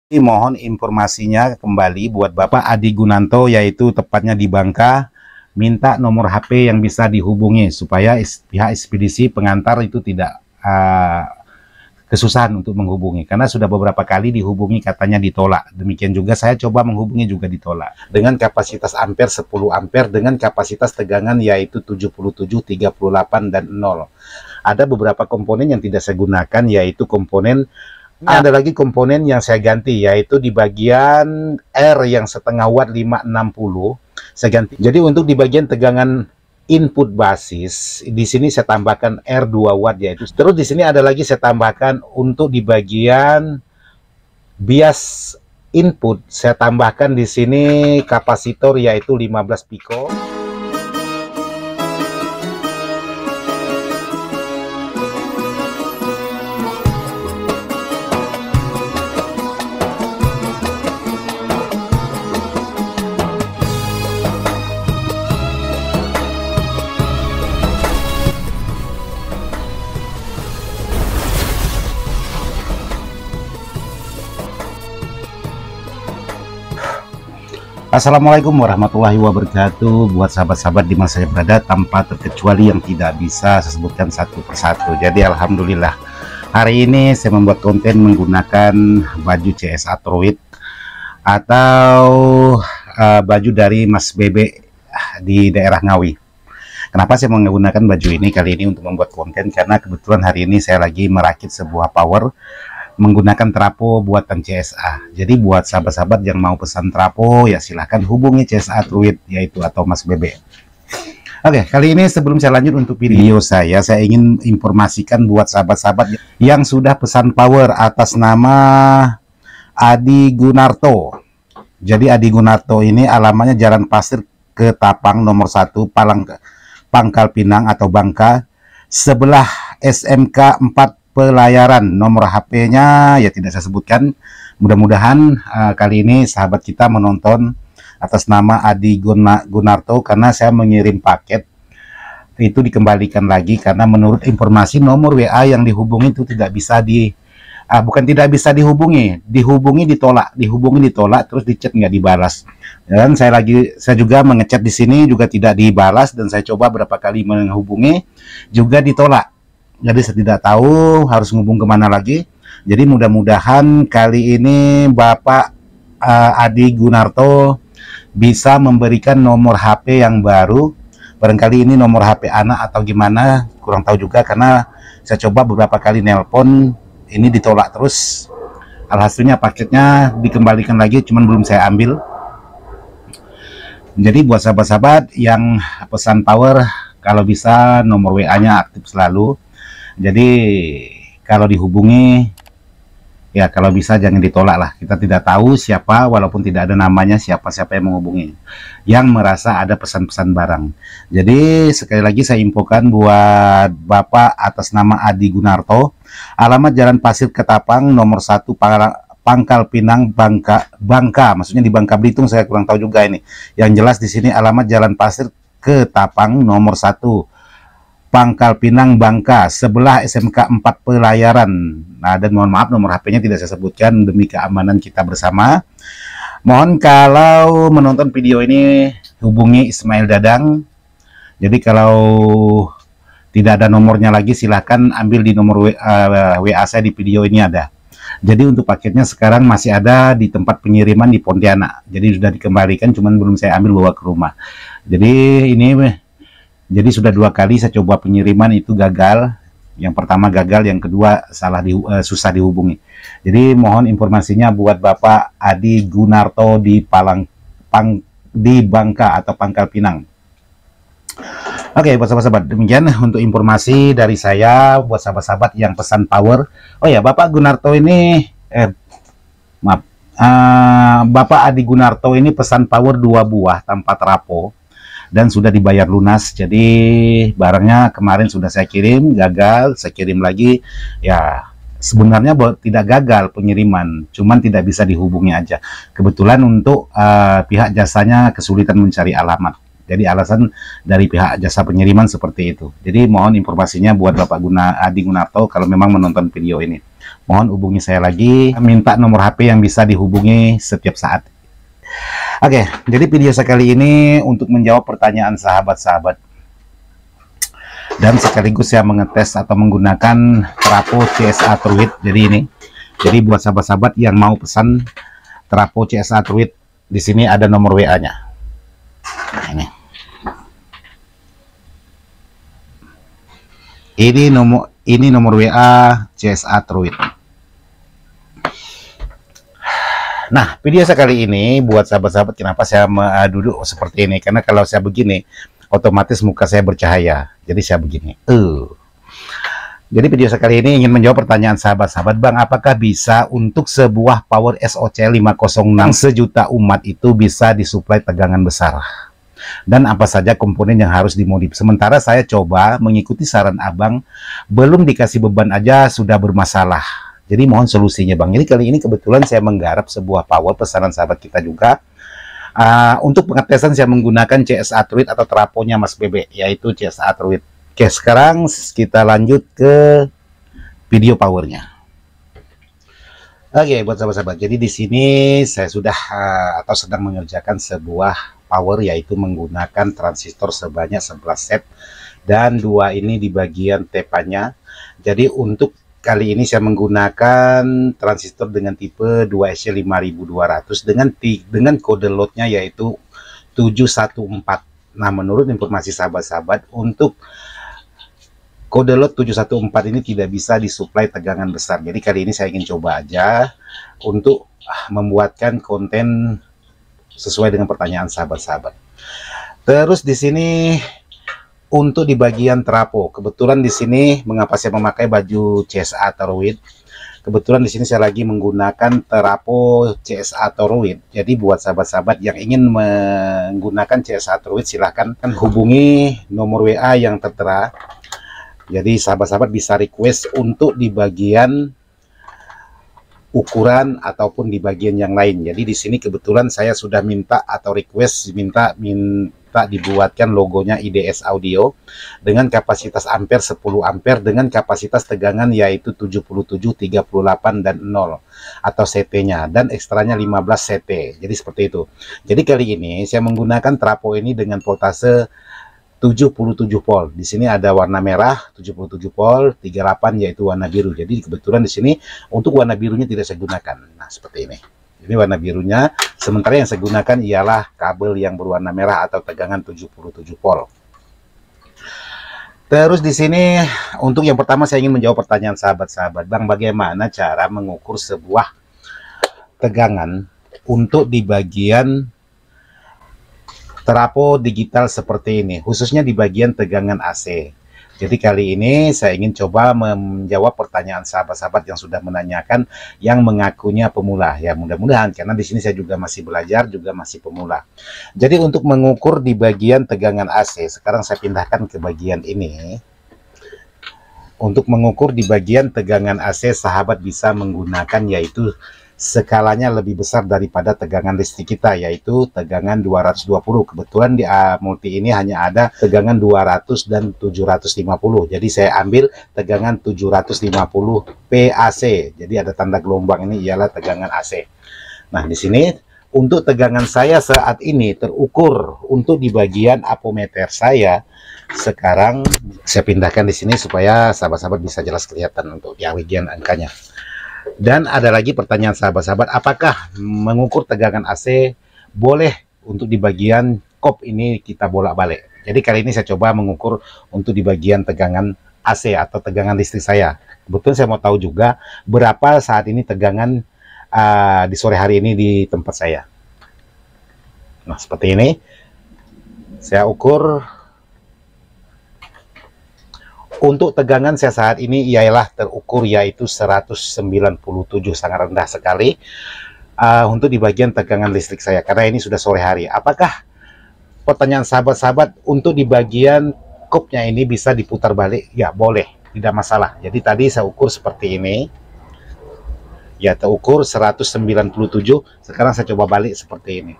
Mohon informasinya kembali buat Bapak Adi Gunanto, yaitu tepatnya di Bangka. Minta nomor HP yang bisa dihubungi supaya pihak ekspedisi pengantar itu tidak kesusahan untuk menghubungi, karena sudah beberapa kali dihubungi katanya ditolak. Demikian juga saya coba menghubungi juga ditolak. Dengan kapasitas ampere 10 ampere dengan kapasitas tegangan yaitu 77, 38 dan 0. Ada beberapa komponen yang tidak saya gunakan, yaitu komponen ada lagi komponen yang saya ganti, yaitu di bagian R yang setengah watt 560 saya ganti. Jadi untuk di bagian tegangan input basis di sini saya tambahkan R 2 watt, yaitu terus di sini ada lagi saya tambahkan untuk di bagian bias input saya tambahkan di sini kapasitor yaitu 15 pico. Assalamualaikum warahmatullahi wabarakatuh. Buat sahabat-sahabat di mana saya berada, tanpa terkecuali yang tidak bisa saya sebutkan satu persatu. Jadi alhamdulillah hari ini saya membuat konten menggunakan baju CSA Truit atau baju dari Mas Bebe di daerah Ngawi. Kenapa saya menggunakan baju ini kali ini untuk membuat konten? Karena kebetulan hari ini saya lagi merakit sebuah power menggunakan trapo buatan CSA. Jadi buat sahabat-sahabat yang mau pesan trapo ya silahkan hubungi CSA Truit yaitu atau Mas Bebe. Oke, kali ini sebelum saya lanjut untuk video saya ingin informasikan buat sahabat-sahabat yang sudah pesan power atas nama Adi Gunarto. Jadi Adi Gunarto ini alamatnya Jalan Pasir Ketapang nomor 1 Pangkal Pinang atau Bangka, sebelah SMK 4 Pelayaran. Nomor HP-nya ya tidak saya sebutkan. Mudah-mudahan kali ini sahabat kita menonton atas nama Adi Gunarto, karena saya mengirim paket itu dikembalikan lagi karena menurut informasi nomor WA yang dihubungi itu tidak bisa bukan tidak bisa dihubungi dihubungi ditolak terus di chat nggak dibalas. Dan saya juga mengechat di sini juga tidak dibalas, dan saya coba berapa kali menghubungi juga ditolak. Jadi saya tidak tahu harus ngubung kemana lagi. Jadi mudah-mudahan kali ini Bapak Adi Gunarto bisa memberikan nomor HP yang baru. Barangkali ini nomor HP anak atau gimana, kurang tahu juga, karena saya coba beberapa kali nelpon ini ditolak terus. Alhasilnya paketnya dikembalikan lagi, cuman belum saya ambil. Jadi buat sahabat-sahabat yang pesan power, kalau bisa nomor WA-nya aktif selalu. Jadi kalau dihubungi ya kalau bisa jangan ditolak lah. Kita tidak tahu siapa, walaupun tidak ada namanya, siapa yang menghubungi yang merasa ada pesan-pesan barang. Jadi sekali lagi saya infokan buat Bapak atas nama Adi Gunarto, alamat Jalan Pasir Ketapang nomor 1 Pangkal Pinang Bangka, maksudnya di Bangka Belitung, saya kurang tahu juga ini. Yang jelas di sini alamat Jalan Pasir Ketapang nomor 1 Pangkal Pinang Bangka, sebelah SMK 4 Pelayaran. Nah, dan mohon maaf nomor HP-nya tidak saya sebutkan demi keamanan kita bersama. Mohon kalau menonton video ini hubungi Ismail Dadang. Jadi kalau tidak ada nomornya lagi silahkan ambil di nomor WA saya di video ini ada. Jadi untuk paketnya sekarang masih ada di tempat pengiriman di Pontianak. Jadi sudah dikembalikan, cuman belum saya ambil bawa ke rumah. Jadi sudah 2 kali saya coba pengiriman itu gagal. Yang pertama gagal, yang kedua susah dihubungi. Jadi mohon informasinya buat Bapak Adi Gunarto di Bangka atau Pangkal Pinang. Oke, buat sahabat-sahabat, demikian untuk informasi dari saya buat sahabat-sahabat yang pesan power. Oh ya, Bapak Gunarto ini Bapak Adi Gunarto ini pesan power 2 buah tanpa trapo dan sudah dibayar lunas. Jadi barangnya kemarin sudah saya kirim, gagal, saya kirim lagi. Ya sebenarnya tidak gagal pengiriman, cuman tidak bisa dihubungi aja. Kebetulan untuk pihak jasanya kesulitan mencari alamat. Jadi alasan dari pihak jasa pengiriman seperti itu. Jadi mohon informasinya buat Bapak Adi Gunarto kalau memang menonton video ini. Mohon hubungi saya lagi, minta nomor HP yang bisa dihubungi setiap saat. Oke, jadi video saya kali ini untuk menjawab pertanyaan sahabat-sahabat. Dan sekaligus saya mengetes atau menggunakan Trapo CSA Truit. Jadi buat sahabat-sahabat yang mau pesan Trapo CSA Truit, di sini ada nomor WA-nya. Nah, ini nomor WA CSA Truit. Nah, video saya kali ini buat sahabat-sahabat, kenapa saya duduk seperti ini? Karena kalau saya begini, otomatis muka saya bercahaya. Jadi saya begini. Jadi video saya kali ini ingin menjawab pertanyaan sahabat-sahabat, Bang, apakah bisa untuk sebuah power SOC 506 sejuta umat itu bisa disuplai tegangan besar? Dan apa saja komponen yang harus dimodif? Sementara saya coba mengikuti saran Abang, belum dikasih beban aja sudah bermasalah. Jadi mohon solusinya, Bang. Jadi kali ini kebetulan saya menggarap sebuah power pesanan sahabat kita juga. Untuk pengetesan saya menggunakan CSA Truit atau traponya Mas Bebe, yaitu CSA Truit. Oke, sekarang kita lanjut ke video powernya. Oke, buat sahabat-sahabat. Jadi di sini saya sudah atau sedang mengerjakan sebuah power, yaitu menggunakan transistor sebanyak 11 set dan 2 ini di bagian tepanya. Jadi untuk kali ini saya menggunakan transistor dengan tipe 2SC5200 dengan kode lotnya yaitu 714. Nah, menurut informasi sahabat-sahabat, untuk kode lot 714 ini tidak bisa disuplai tegangan besar. Jadi kali ini saya ingin coba aja untuk membuatkan konten sesuai dengan pertanyaan sahabat-sahabat. Terus di sini untuk di bagian trapo, kebetulan di sini mengapa saya memakai baju CSA Truit? Kebetulan di sini saya lagi menggunakan trapo CSA Truit. Jadi buat sahabat-sahabat yang ingin menggunakan CSA Truit, silahkan hubungi nomor WA yang tertera. Jadi sahabat-sahabat bisa request untuk di bagian ukuran ataupun di bagian yang lain. Jadi di sini kebetulan saya sudah minta atau request minta dibuatkan logonya IDS Audio dengan kapasitas ampere 10 ampere dengan kapasitas tegangan yaitu 77, 38 dan 0 atau CT-nya, dan ekstranya 15 CT. Jadi seperti itu. Jadi kali ini saya menggunakan trapo ini dengan voltase 77 volt. Di sini ada warna merah 77 volt, 38 yaitu warna biru. Jadi kebetulan di sini untuk warna birunya tidak saya gunakan. Nah, seperti ini. Ini warna birunya. Sementara yang saya gunakan ialah kabel yang berwarna merah atau tegangan 77 volt. Terus di sini untuk yang pertama saya ingin menjawab pertanyaan sahabat-sahabat, Bang, bagaimana cara mengukur sebuah tegangan untuk di bagian trapo digital seperti ini, khususnya di bagian tegangan AC. Jadi kali ini saya ingin coba menjawab pertanyaan sahabat-sahabat yang sudah menanyakan, yang mengakunya pemula. Ya mudah-mudahan, karena di sini saya juga masih belajar, juga masih pemula. Jadi untuk mengukur di bagian tegangan AC, sekarang saya pindahkan ke bagian ini. Untuk mengukur di bagian tegangan AC, sahabat bisa menggunakan yaitu skalanya lebih besar daripada tegangan listrik kita, yaitu tegangan 220. Kebetulan di multi ini hanya ada tegangan 200 dan 750. Jadi saya ambil tegangan 750 PAC. Jadi ada tanda gelombang, ini ialah tegangan AC. Nah, di sini untuk tegangan saya saat ini terukur untuk di bagian apometer saya. Sekarang saya pindahkan di sini supaya sahabat-sahabat bisa jelas kelihatan untuk yang bagian angkanya. Dan ada lagi pertanyaan sahabat-sahabat, apakah mengukur tegangan AC boleh untuk di bagian kop ini kita bolak-balik? Jadi kali ini saya coba mengukur untuk di bagian tegangan AC atau tegangan listrik saya. Kebetulan saya mau tahu juga berapa saat ini tegangan di sore hari ini di tempat saya. Nah, seperti ini. Saya ukur. Untuk tegangan saya saat ini ialah terukur yaitu 197, sangat rendah sekali untuk di bagian tegangan listrik saya, karena ini sudah sore hari. Apakah, pertanyaan sahabat-sahabat, untuk di bagian kopnya ini bisa diputar balik? Ya boleh, tidak masalah. Jadi tadi saya ukur seperti ini, ya terukur 197. Sekarang saya coba balik seperti ini.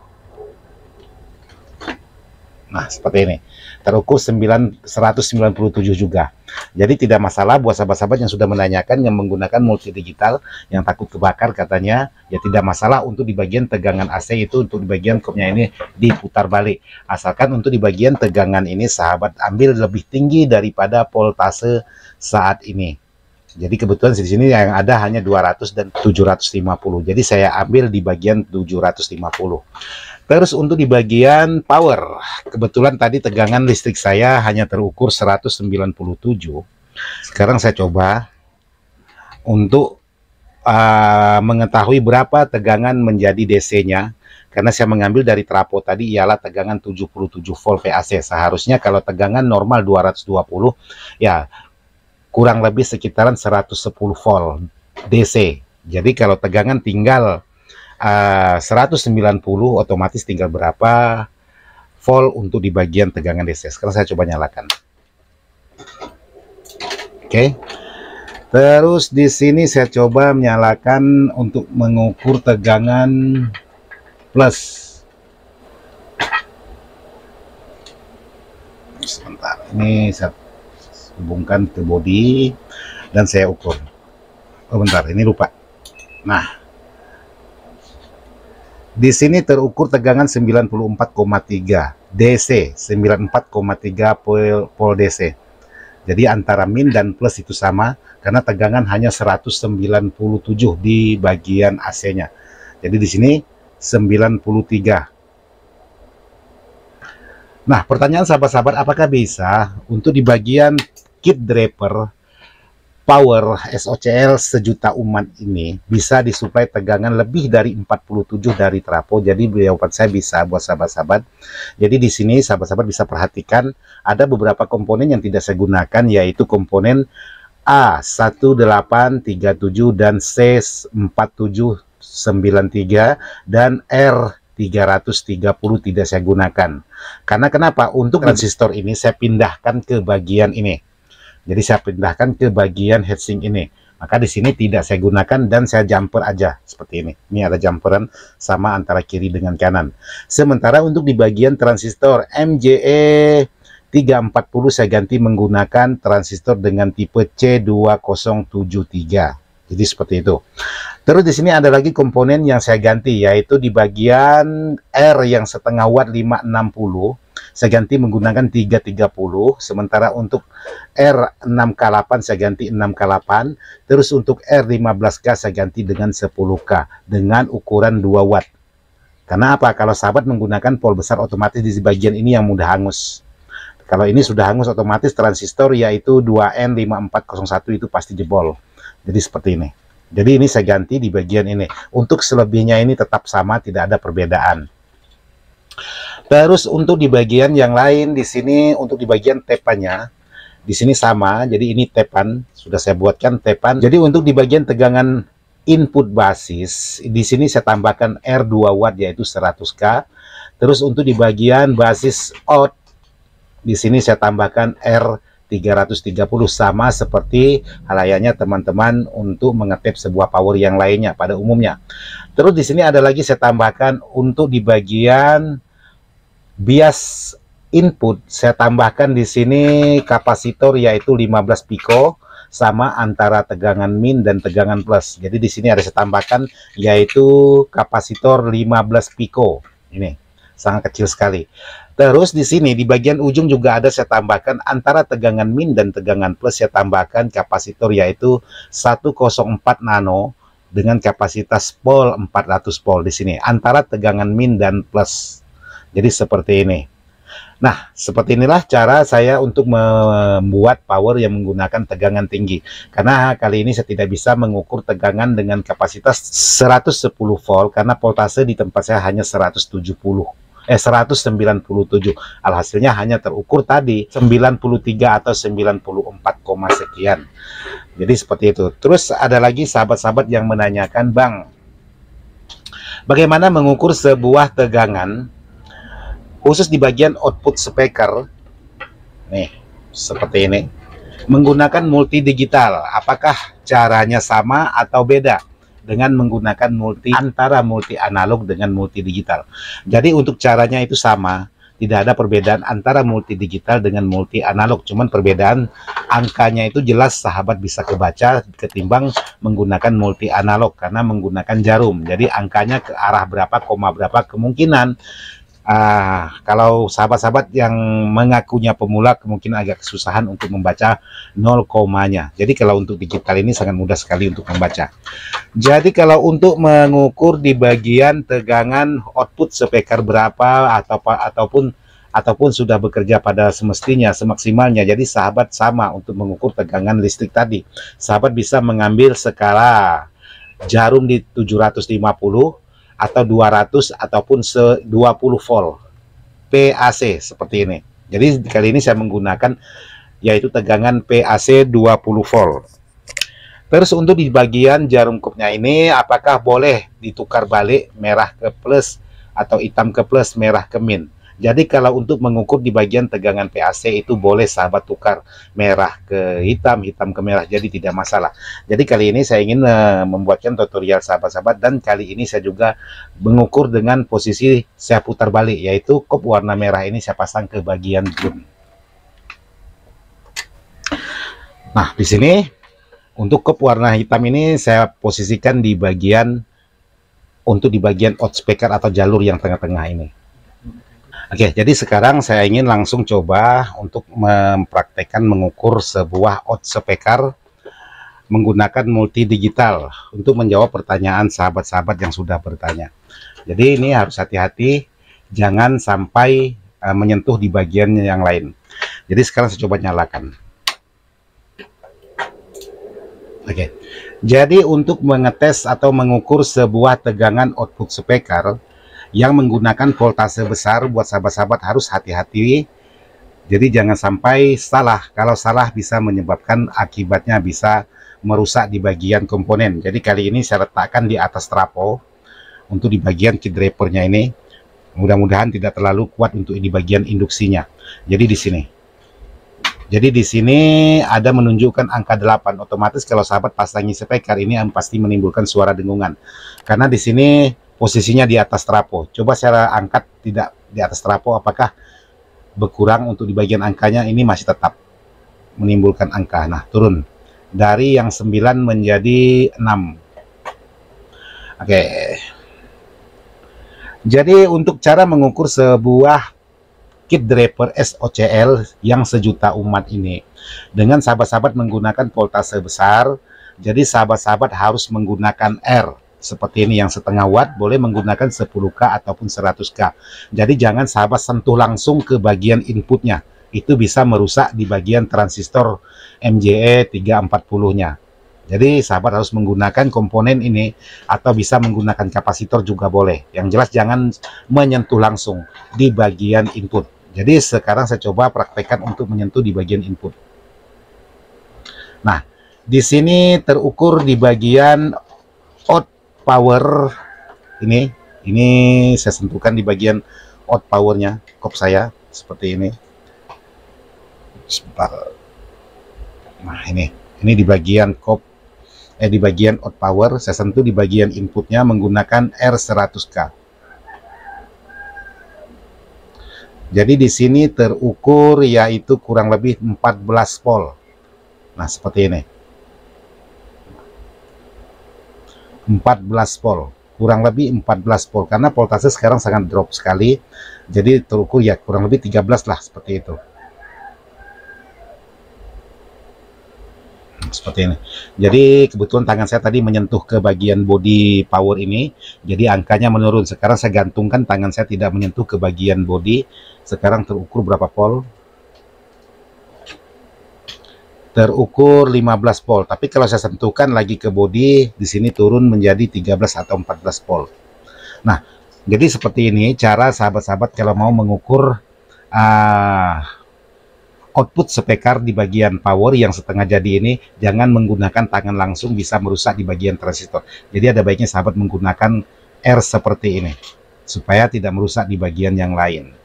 Nah, seperti ini. Terukur 197 juga. Jadi tidak masalah buat sahabat-sahabat yang sudah menanyakan yang menggunakan multi digital, yang takut kebakar katanya, ya tidak masalah untuk di bagian tegangan AC itu, untuk di bagian kopnya ini diputar balik. Asalkan untuk di bagian tegangan ini sahabat ambil lebih tinggi daripada voltase saat ini. Jadi kebetulan di sini yang ada hanya 200 dan 750. Jadi saya ambil di bagian 750. Terus untuk di bagian power, kebetulan tadi tegangan listrik saya hanya terukur 197. Sekarang saya coba untuk mengetahui berapa tegangan menjadi DC-nya. Karena saya mengambil dari trafo tadi ialah tegangan 77 volt VAC. Seharusnya kalau tegangan normal 220, ya kurang lebih sekitaran 110 volt DC. Jadi kalau tegangan tinggal 190, otomatis tinggal berapa volt untuk di bagian tegangan DC. Sekarang saya coba nyalakan. Oke. Terus di sini saya coba menyalakan untuk mengukur tegangan plus. Sebentar, ini saya hubungkan ke body dan saya ukur. Oh bentar, ini lupa. Nah, di sini terukur tegangan 94,3 DC, 94,3 volt DC. Jadi antara min dan plus itu sama, karena tegangan hanya 197 di bagian AC-nya. Jadi di sini 93. Nah, pertanyaan sahabat-sahabat, apakah bisa untuk di bagian kit draper power SOCL sejuta umat ini bisa disuplai tegangan lebih dari 47 dari trafo? Jadi jawaban saya bisa buat sahabat-sahabat. Jadi di sini sahabat-sahabat bisa perhatikan ada beberapa komponen yang tidak saya gunakan, yaitu komponen A1837 dan C4793 dan R330 tidak saya gunakan. Karena kenapa? Untuk transistor ini saya pindahkan ke bagian ini. Jadi saya pindahkan ke bagian heatsink ini. Maka di sini tidak saya gunakan dan saya jumper aja seperti ini. Ini ada jumperan sama antara kiri dengan kanan. Sementara untuk di bagian transistor MJE 340 saya ganti menggunakan transistor dengan tipe C2073. Jadi seperti itu. Terus di sini ada lagi komponen yang saya ganti, yaitu di bagian R yang setengah watt 560. Saya ganti menggunakan 330, sementara untuk R6K8 saya ganti 6K8, terus untuk R15K saya ganti dengan 10K dengan ukuran 2 watt. Karena apa? Kalau sahabat menggunakan pol besar, otomatis di bagian ini yang mudah hangus. Kalau ini sudah hangus, otomatis transistor yaitu 2N5401 itu pasti jebol. Jadi seperti ini. Jadi ini saya ganti di bagian ini. Untuk selebihnya ini tetap sama, tidak ada perbedaan. Terus untuk di bagian yang lain di sini, untuk di bagian tepannya di sini sama. Jadi ini tepan, sudah saya buatkan tepan. Jadi untuk di bagian tegangan input basis di sini saya tambahkan R2 watt yaitu 100K. Terus untuk di bagian basis out di sini saya tambahkan R330, sama seperti halayanya teman-teman untuk mengetep sebuah power yang lainnya pada umumnya. Terus di sini ada lagi saya tambahkan untuk di bagian bias input, saya tambahkan di sini kapasitor yaitu 15 pico, sama antara tegangan min dan tegangan plus. Jadi di sini ada saya tambahkan yaitu kapasitor 15 pico. Ini sangat kecil sekali. Terus di sini di bagian ujung juga ada saya tambahkan antara tegangan min dan tegangan plus, saya tambahkan kapasitor yaitu 104 nano dengan kapasitas pol 400 volt di sini antara tegangan min dan plus. Jadi seperti ini. Nah, seperti inilah cara saya untuk membuat power yang menggunakan tegangan tinggi. Karena kali ini saya tidak bisa mengukur tegangan dengan kapasitas 110 volt karena voltase di tempat saya hanya 197. Alhasilnya hanya terukur tadi 93 atau 94, sekian. Jadi seperti itu. Terus ada lagi sahabat-sahabat yang menanyakan, Bang, bagaimana mengukur sebuah tegangan khusus di bagian output speaker nih seperti ini menggunakan multi digital? Apakah caranya sama atau beda dengan menggunakan antara multi analog dengan multi digital? Jadi untuk caranya itu sama, tidak ada perbedaan antara multi digital dengan multi analog, cuman perbedaan angkanya itu jelas sahabat bisa kebaca ketimbang menggunakan multi analog karena menggunakan jarum. Jadi angkanya ke arah berapa, koma berapa, kemungkinan kalau sahabat-sahabat yang mengakunya pemula kemungkinan agak kesusahan untuk membaca 0 komanya. Jadi kalau untuk digital ini sangat mudah sekali untuk membaca. Jadi kalau untuk mengukur di bagian tegangan output speaker berapa ataupun sudah bekerja pada semestinya, semaksimalnya. Jadi sahabat sama untuk mengukur tegangan listrik tadi. Sahabat bisa mengambil skala jarum di 750 atau 200 ataupun 20 volt PAC seperti ini. Jadi kali ini saya menggunakan yaitu tegangan PAC 20 volt. Terus untuk di bagian jarum kopnya ini apakah boleh ditukar balik merah ke plus atau hitam ke plus, merah ke min. Jadi kalau untuk mengukur di bagian tegangan PAC itu boleh sahabat tukar merah ke hitam, hitam ke merah, jadi tidak masalah. Jadi kali ini saya ingin membuatkan tutorial sahabat-sahabat, dan kali ini saya juga mengukur dengan posisi saya putar balik, yaitu kop warna merah ini saya pasang ke bagian ground. Nah, di sini untuk kop warna hitam ini saya posisikan di bagian out speaker atau jalur yang tengah-tengah ini. Oke, jadi sekarang saya ingin langsung coba untuk mempraktekkan mengukur sebuah out speaker menggunakan multi digital untuk menjawab pertanyaan sahabat-sahabat yang sudah bertanya. Jadi ini harus hati-hati, jangan sampai menyentuh di bagian yang lain. Jadi sekarang saya coba nyalakan. Oke, jadi untuk mengetes atau mengukur sebuah tegangan output speaker yang menggunakan voltase besar, buat sahabat-sahabat harus hati-hati. Jadi jangan sampai salah. Kalau salah bisa menyebabkan akibatnya bisa merusak di bagian komponen. Jadi kali ini saya letakkan di atas trafo untuk di bagian key drivernya ini. Mudah-mudahan tidak terlalu kuat untuk di bagian induksinya. Jadi di sini. Jadi di sini ada menunjukkan angka 8. Otomatis kalau sahabat pasangi speaker ini pasti menimbulkan suara dengungan. Karena di sini posisinya di atas trafo. Coba saya angkat tidak di atas trafo, apakah berkurang untuk di bagian angkanya? Ini masih tetap menimbulkan angka. Nah, turun dari yang 9 menjadi 6. Oke. Jadi untuk cara mengukur sebuah kit driver SOCL yang sejuta umat ini dengan sahabat-sahabat menggunakan voltase besar, jadi sahabat-sahabat harus menggunakan R. Seperti ini yang setengah watt, boleh menggunakan 10K ataupun 100K. Jadi jangan sahabat sentuh langsung ke bagian inputnya, itu bisa merusak di bagian transistor MJE 340-nya. Jadi sahabat harus menggunakan komponen ini atau bisa menggunakan kapasitor juga boleh. Yang jelas jangan menyentuh langsung di bagian input. Jadi sekarang saya coba praktekkan untuk menyentuh di bagian input. Nah, di sini terukur di bagian out power ini saya sentuhkan di bagian out powernya kop saya seperti ini. Sebentar. Nah, ini di bagian kop di bagian out power saya sentuh di bagian inputnya menggunakan R100K. Jadi di sini terukur yaitu kurang lebih 14 volt. Nah, seperti ini. 14 volt, kurang lebih 14 volt, karena voltase sekarang sangat drop sekali, jadi terukur ya kurang lebih 13 lah, seperti itu. Seperti ini. Jadi kebetulan tangan saya tadi menyentuh ke bagian body power ini, jadi angkanya menurun. Sekarang saya gantungkan tangan saya tidak menyentuh ke bagian body, sekarang terukur berapa volt? Terukur 15 volt, tapi kalau saya sentuhkan lagi ke body, di sini turun menjadi 13 atau 14 volt. Nah, jadi seperti ini cara sahabat-sahabat kalau mau mengukur output speaker di bagian power yang setengah jadi ini, jangan menggunakan tangan langsung, bisa merusak di bagian transistor. Jadi ada baiknya sahabat menggunakan R seperti ini, supaya tidak merusak di bagian yang lain.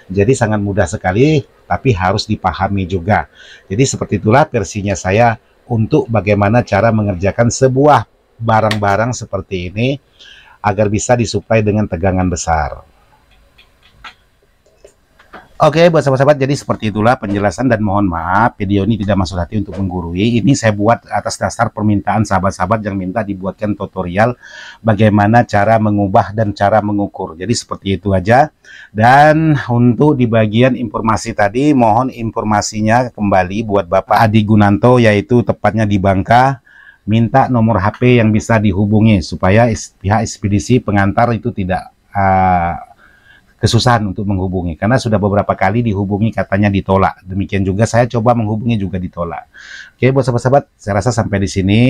Jadi sangat mudah sekali, tapi harus dipahami juga. Jadi seperti itulah versinya saya untuk bagaimana cara mengerjakan sebuah barang-barang seperti ini agar bisa disuplai dengan tegangan besar. Oke, buat sahabat-sahabat, jadi seperti itulah penjelasan dan mohon maaf video ini tidak masuk hati untuk menggurui. Ini saya buat atas dasar permintaan sahabat-sahabat yang minta dibuatkan tutorial bagaimana cara mengubah dan cara mengukur. Jadi seperti itu aja. Dan untuk di bagian informasi tadi, mohon informasinya kembali buat Bapak Adi Gunanto, yaitu tepatnya di Bangka. Minta nomor HP yang bisa dihubungi supaya pihak ekspedisi pengantar itu tidak kesusahan untuk menghubungi, karena sudah beberapa kali dihubungi katanya ditolak. Demikian juga saya coba menghubungi juga ditolak. Oke, buat sahabat-sahabat, saya rasa sampai di sini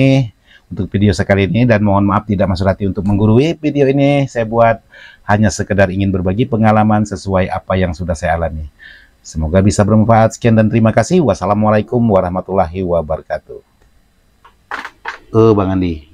untuk video sekali ini, dan mohon maaf tidak masuk hati untuk menggurui. Video ini saya buat hanya sekedar ingin berbagi pengalaman sesuai apa yang sudah saya alami. Semoga bisa bermanfaat. Sekian dan terima kasih. Wassalamualaikum warahmatullahi wabarakatuh. Bang Andi.